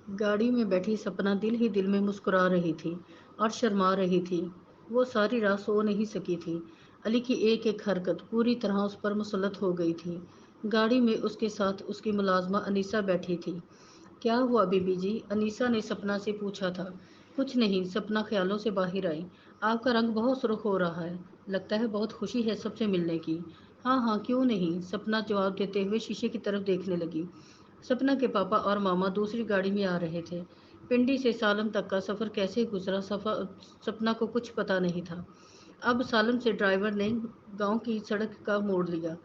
गाड़ी में बैठी सपना दिल ही दिल में मुस्कुरा रही थी और शर्मा रही थी। वो सारी रात सो नहीं सकी थी। अली की एक एक हरकत पूरी तरह उस पर मुसल्लत हो गई थी। गाड़ी में उसके साथ उसकी मुलाजमा अनीसा बैठी थी। क्या हुआ बीबी जी? अनीसा ने सपना से पूछा था। कुछ नहीं, सपना ख्यालों से बाहर आई। आपका रंग बहुत सुर्ख हो रहा है। लगता है बहुत खुशी है सबसे मिलने की। हाँ हाँ, क्यों नहीं, सपना जवाब देते हुए शीशे की तरफ देखने लगी। सपना के पापा और मामा दूसरी गाड़ी में आ रहे थे। पिंडी से सालम तक का सफ़र कैसे गुजरा सपना को कुछ पता नहीं था। अब सालम से ड्राइवर ने गांव की सड़क का मोड़ लिया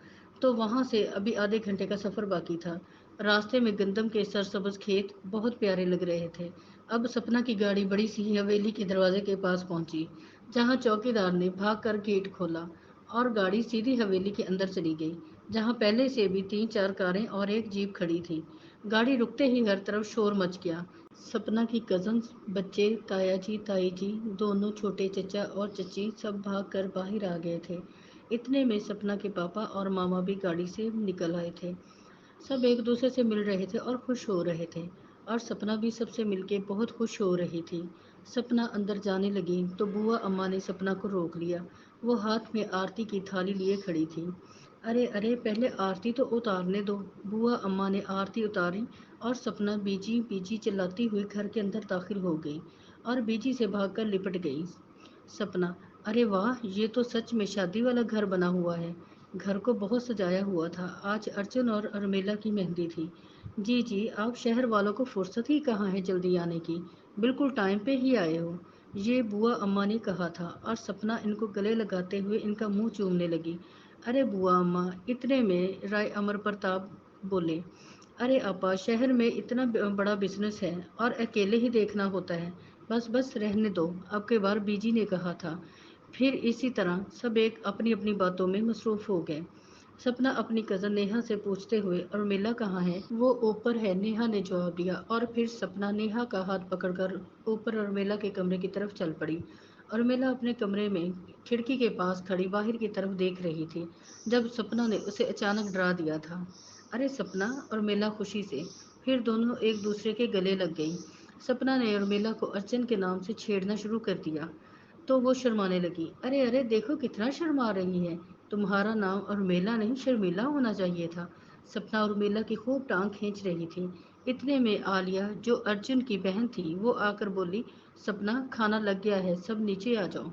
तो वहां से अभी आधे घंटे का सफ़र बाकी था। रास्ते में गंदम के सरसब्ज खेत बहुत प्यारे लग रहे थे। अब सपना की गाड़ी बड़ी सी हवेली के दरवाजे के पास पहुंची, जहां चौकीदार ने भाग कर गेट खोला और गाड़ी सीधी हवेली के अंदर चली गई, जहां पहले से भी 3-4 कारें और एक जीप खड़ी थी। गाड़ी रुकते ही हर तरफ शोर मच गया। सपना की कजन्स, बच्चे, ताया जी, ताई जी, दोनों छोटे चचा और चची सब भाग कर बाहर आ गए थे। इतने में सपना के पापा और मामा भी गाड़ी से निकल आए थे। सब एक दूसरे से मिल रहे थे और खुश हो रहे थे, और सपना भी सबसे मिलके बहुत खुश हो रही थी। सपना अंदर जाने लगी तो बुआ अम्मा ने सपना को रोक लिया। वो हाथ में आरती की थाली लिए खड़ी थी। अरे अरे, पहले आरती तो उतारने दो। बुआ अम्मा ने आरती उतारी और सपना बीजी बीजी चिल्लाती हुई घर के अंदर दाखिल हो गई और बीजी से भागकर लिपट गई। सपना, अरे वाह, ये तो सच में शादी वाला घर बना हुआ है। घर को बहुत सजाया हुआ था। आज अर्जुन और उर्मिला की मेहंदी थी। जी जी, आप शहर वालों को फुर्सत ही कहाँ है जल्दी आने की। बिल्कुल टाइम पे ही आए हो, ये बुआ अम्मा ने कहा था, और सपना इनको गले लगाते हुए इनका मुंह चूमने लगी। अरे बुआ अम्मा, इतने में राय अमर प्रताप बोले। अरे अपा, शहर में इतना बड़ा बिजनेस है और अकेले ही देखना होता है। बस बस रहने दो, अब के बार बीजी ने कहा था। फिर इसी तरह सब एक अपनी अपनी बातों में मसरूफ हो गए। सपना अपनी कज़न नेहा से पूछते हुए, और मिला कहाँ है? वो ऊपर है, नेहा ने जवाब दिया। और फिर सपना नेहा का हाथ पकड़कर ऊपर उर्मिला के कमरे की तरफ चल पड़ी। उर्मिला अपने कमरे में खिड़की के पास खड़ी बाहर की तरफ देख रही थी, जब सपना ने उसे अचानक डरा दिया था। अरे सपना, उर्मिला खुशी से फिर दोनों एक दूसरे के गले लग गई। सपना ने उर्मिला को अर्चन के नाम से छेड़ना शुरू कर दिया तो वो शर्माने लगी। अरे अरे, देखो कितना शर्मा रही है। तुम्हारा नाम उर्मिला नहीं शर्मिला होना चाहिए था। सपना उर्मिला की खूब टांग खींच रही थी। इतने में आलिया, जो अर्जुन की बहन थी, वो आकर बोली, सपना खाना लग गया है, सब नीचे आ जाओ।